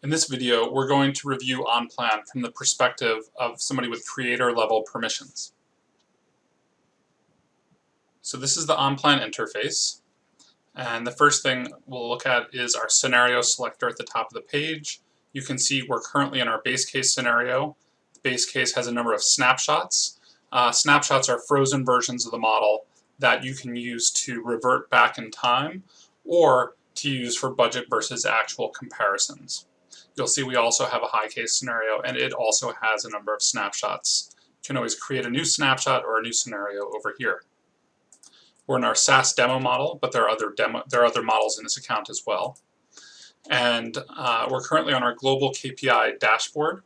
In this video, we're going to review OnPlan from the perspective of somebody with creator-level permissions. So this is the OnPlan interface, and the first thing we'll look at is our scenario selector at the top of the page. You can see we're currently in our base case scenario. The base case has a number of snapshots. Snapshots are frozen versions of the model that you can use to revert back in time or to use for budget versus actual comparisons. You'll see we also have a high case scenario, and it also has a number of snapshots. You can always create a new snapshot or a new scenario over here. We're in our SaaS demo model, but there are other models in this account as well. And we're currently on our global KPI dashboard.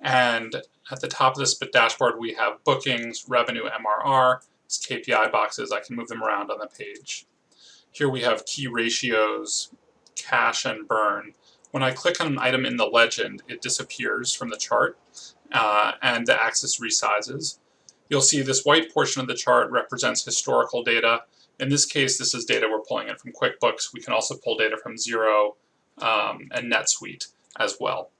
And at the top of this dashboard, we have bookings, revenue, MRR, KPI boxes. I can move them around on the page. Here we have key ratios, cash and burn. When I click on an item in the legend, it disappears from the chart and the axis resizes. You'll see this white portion of the chart represents historical data. In this case, this is data we're pulling in from QuickBooks. We can also pull data from Xero and NetSuite as well.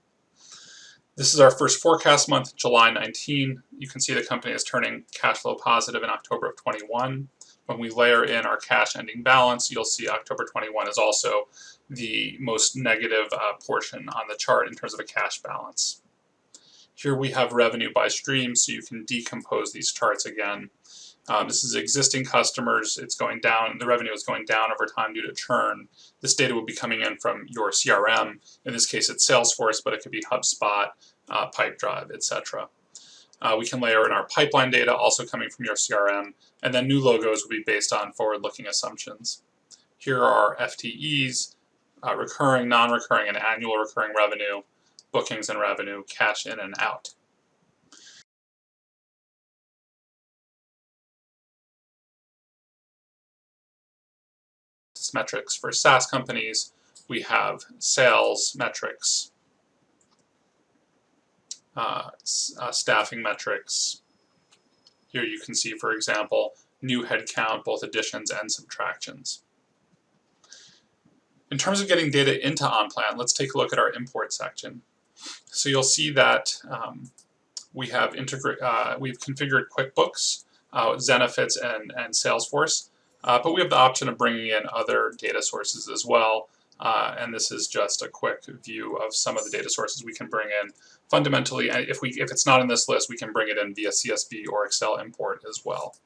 This is our first forecast month, July 19. You can see the company is turning cash flow positive in October of 21. When we layer in our cash ending balance, you'll see October 21 is also the most negative portion on the chart in terms of a cash balance. Here we have revenue by stream, so you can decompose these charts again. This is existing customers. It's going down. The revenue is going down over time due to churn. This data will be coming in from your CRM. In this case, it's Salesforce, but it could be HubSpot, Pipedrive, etc. We can layer in our pipeline data, also coming from your CRM, and then new logos will be based on forward-looking assumptions. Here are our FTEs, recurring, non-recurring, and annual recurring revenue, bookings and revenue, cash in and out. Metrics for SaaS companies, we have sales metrics, staffing metrics. Here you can see, for example, new headcount, both additions and subtractions. In terms of getting data into OnPlan, let's take a look at our import section. So you'll see that we've configured QuickBooks, Zenefits, and Salesforce. But we have the option of bringing in other data sources as well, and this is just a quick view of some of the data sources we can bring in. Fundamentally, if it's not in this list, we can bring it in via CSV or Excel import as well.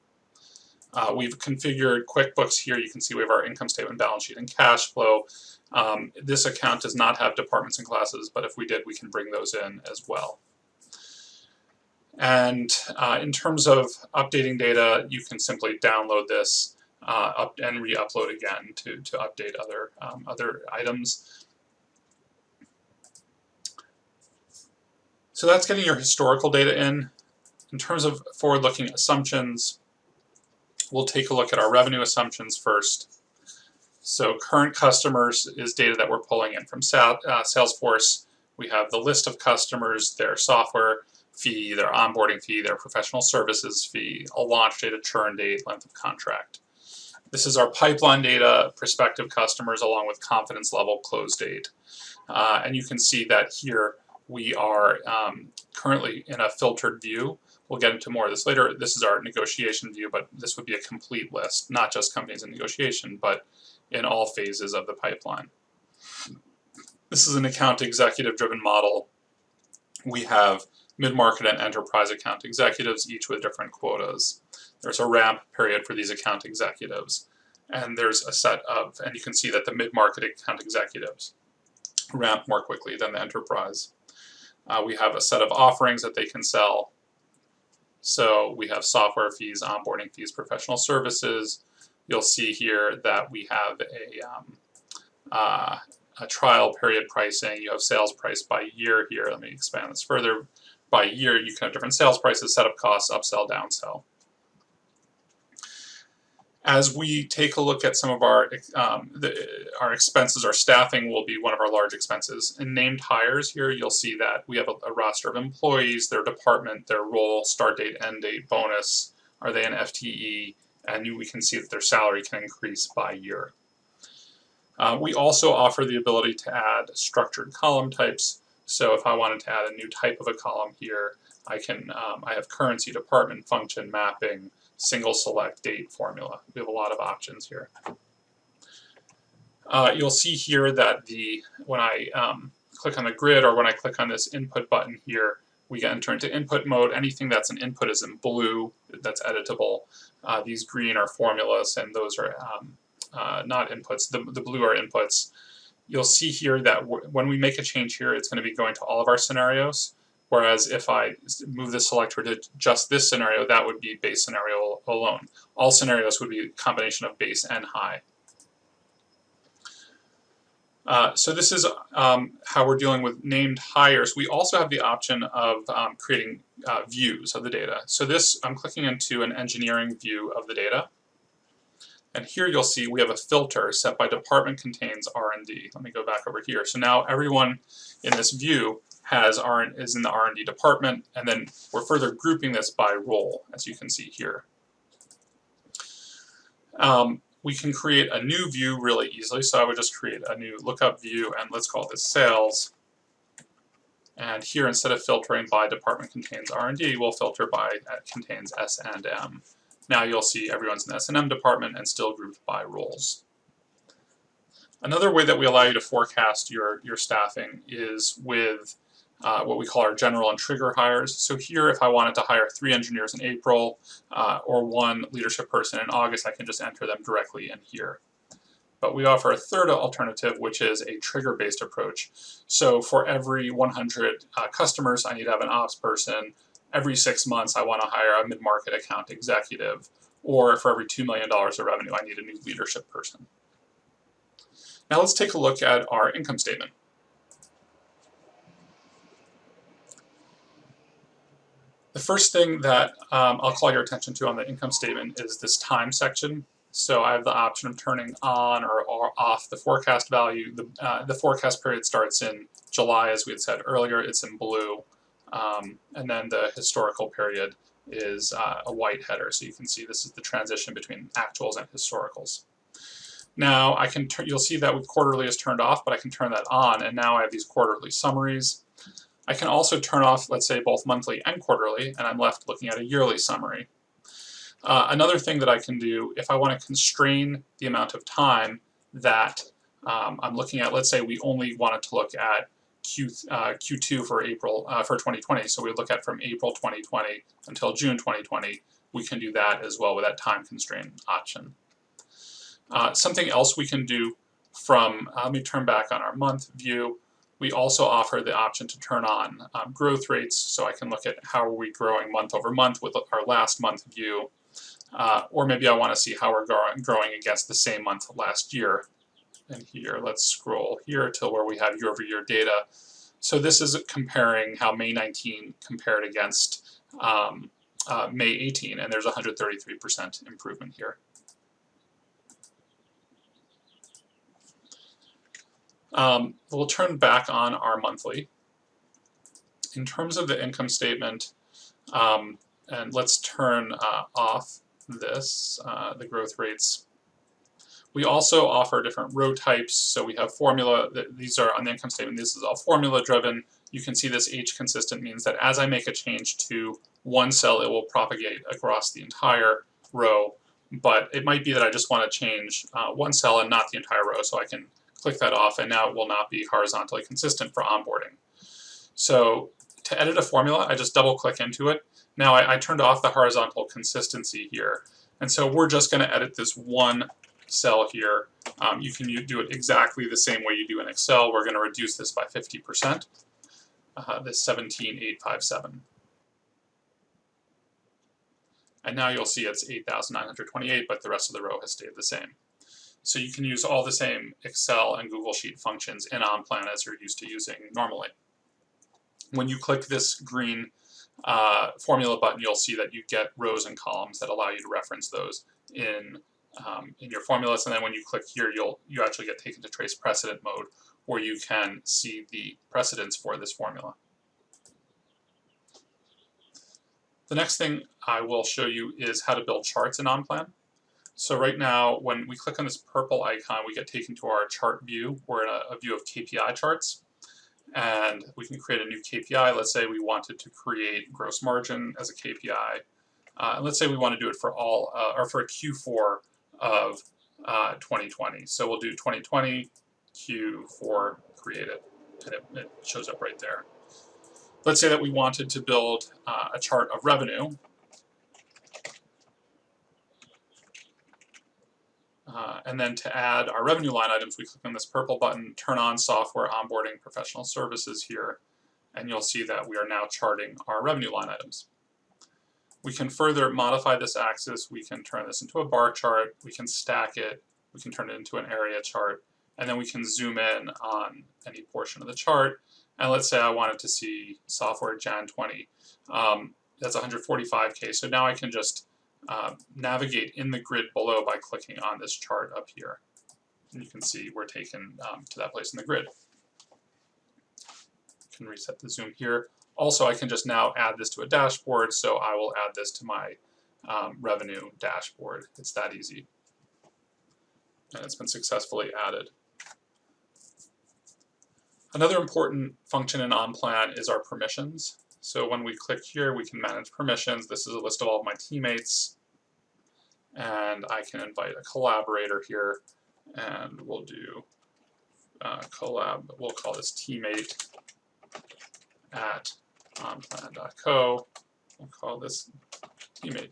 We've configured QuickBooks here. You can see we have our income statement, balance sheet, and cash flow. This account does not have departments and classes, but if we did, we can bring those in as well. And in terms of updating data, you can simply download this and re-upload again to update other items. So that's getting your historical data in. In terms of forward-looking assumptions, we'll take a look at our revenue assumptions first. So current customers is data that we're pulling in from Salesforce. We have the list of customers, their software fee, their onboarding fee, their professional services fee, a launch date, a churn date, length of contract. This is our pipeline data, prospective customers, along with confidence level, close date. And you can see that here we are currently in a filtered view. We'll get into more of this later. This is our negotiation view, but this would be a complete list, not just companies in negotiation, but in all phases of the pipeline. This is an account executive-driven model. We have mid-market and enterprise account executives, each with different quotas. There's a ramp period for these account executives, and there's a set of, and you can see that the mid-market account executives ramp more quickly than the enterprise. We have a set of offerings that they can sell. So we have software fees, onboarding fees, professional services. You'll see here that we have a trial period pricing. You have sales price by year here. Let me expand this further. By year, you can have different sales prices, setup costs, upsell, downsell. As we take a look at some of our expenses, our staffing will be one of our large expenses. In named hires here, you'll see that we have a roster of employees, their department, their role, start date, end date, bonus, are they an FTE, and we can see that their salary can increase by year. We also offer the ability to add structured column types. So if I wanted to add a new type of a column here, I have currency, department, function, mapping, single select, date, formula. We have a lot of options here. You'll see here that when I click on the grid, or when I click on this input button here, we enter into input mode. Anything that's an input is in blue, that's editable. These green are formulas, and those are not inputs. The blue are inputs. You'll see here that when we make a change here, it's going to be going to all of our scenarios. Whereas if I move the selector to just this scenario, that would be base scenario alone. All scenarios would be a combination of base and high. So this is how we're dealing with named hires. We also have the option of creating views of the data. So this, I'm clicking into an engineering view of the data. And here you'll see we have a filter set by department contains R&D. Let me go back over here. So now everyone in this view is in the R&D department, and then we're further grouping this by role, as you can see here. We can create a new view really easily, so I would just create a new lookup view, and let's call this sales. And here, instead of filtering by department contains R&D, we'll filter by contains S&M. Now you'll see everyone's in the S&M department and still grouped by roles. Another way that we allow you to forecast your staffing is with what we call our general and trigger hires. So here, if I wanted to hire 3 engineers in April or 1 leadership person in August, I can just enter them directly in here. But we offer a third alternative, which is a trigger-based approach. So for every 100 customers, I need to have an ops person. Every 6 months, I want to hire a mid-market account executive. Or for every $2 million of revenue, I need a new leadership person. Now let's take a look at our income statement. The first thing that I'll call your attention to on the income statement is this time section. So I have the option of turning on or off the forecast value. The forecast period starts in July, as we had said earlier. It's in blue. And then the historical period is a white header. So you can see this is the transition between actuals and historicals. Now you'll see that with quarterly is turned off, but I can turn that on, and now I have these quarterly summaries. I can also turn off, let's say, both monthly and quarterly, and I'm left looking at a yearly summary. Another thing that I can do, if I want to constrain the amount of time that I'm looking at, let's say we only wanted to look at Q2 for April for 2020, so we look at from April 2020 until June 2020, we can do that as well with that time constraint option. Something else we can do from, let me turn back on our month view. We also offer the option to turn on growth rates, so I can look at how are we growing month over month with our last month view, or maybe I want to see how we're growing against the same month last year. And here, let's scroll here to where we have year-over-year data. So this is comparing how May 19 compared against May 18, and there's 133% improvement here. We'll turn back on our monthly. In terms of the income statement, and let's turn off this, the growth rates. We also offer different row types. So we have formula, these are on the income statement, this is all formula driven. You can see this H consistent means that as I make a change to one cell, it will propagate across the entire row. But it might be that I just want to change one cell and not the entire row, so I can click that off, and now it will not be horizontally consistent for onboarding. So to edit a formula, I just double click into it. Now I turned off the horizontal consistency here. And so we're just going to edit this one cell here. You can do it exactly the same way you do in Excel. We're going to reduce this by 50%, this 17,857. And now you'll see it's 8,928, but the rest of the row has stayed the same. So you can use all the same Excel and Google Sheet functions in OnPlan as you're used to using normally. When you click this green formula button, you'll see that you get rows and columns that allow you to reference those in your formulas. And then when you click here, you actually get taken to trace precedent mode, where you can see the precedents for this formula. The next thing I will show you is how to build charts in OnPlan. So right now, when we click on this purple icon, we get taken to our chart view. We're in a view of KPI charts, and we can create a new KPI. Let's say we wanted to create gross margin as a KPI. And let's say we want to do it for all, or for a Q4 of 2020. So we'll do 2020 Q4 created, and it shows up right there. Let's say that we wanted to build a chart of revenue. And then to add our revenue line items, we click on this purple button, turn on software onboarding professional services here, and you'll see that we are now charting our revenue line items. We can further modify this axis. We can turn this into a bar chart, we can stack it, we can turn it into an area chart, and then we can zoom in on any portion of the chart. And let's say I wanted to see software Jan 20. That's 145K, so now I can just navigate in the grid below by clicking on this chart up here. And you can see we're taken to that place in the grid. You can reset the zoom here. Also, I can just now add this to a dashboard, so I will add this to my revenue dashboard. It's that easy. And it's been successfully added. Another important function in OnPlan is our permissions. So when we click here, we can manage permissions. This is a list of all of my teammates. And I can invite a collaborator here, and we'll do collab. We'll call this teammate at onplan.co. We'll call this teammate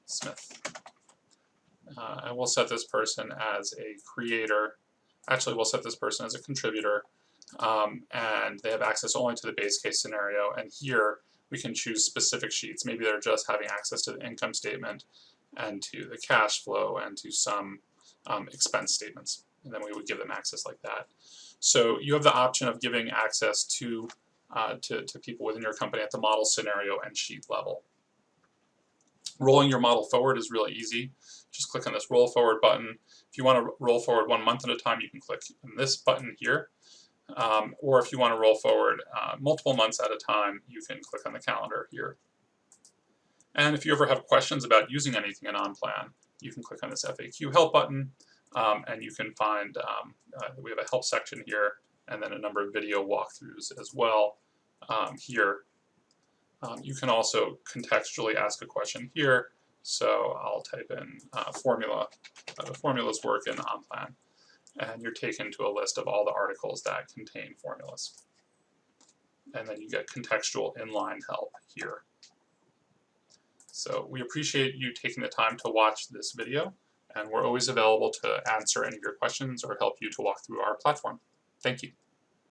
Smith. And we'll set this person as a creator. Actually, we'll set this person as a contributor. And they have access only to the base case scenario. And here we can choose specific sheets. Maybe they're just having access to the income statement and to the cash flow and to some expense statements. And then we would give them access like that. So you have the option of giving access to people within your company at the model scenario and sheet level. Rolling your model forward is really easy. Just click on this roll forward button. If you want to roll forward 1 month at a time, you can click on this button here. Or if you want to roll forward multiple months at a time, you can click on the calendar here. And if you ever have questions about using anything in OnPlan, you can click on this FAQ help button, and you can find, we have a help section here, and then a number of video walkthroughs as well here. You can also contextually ask a question here, so I'll type in formula. How do formulas work in OnPlan? And you're taken to a list of all the articles that contain formulas. And then you get contextual inline help here. So we appreciate you taking the time to watch this video, and we're always available to answer any of your questions or help you to walk through our platform. Thank you.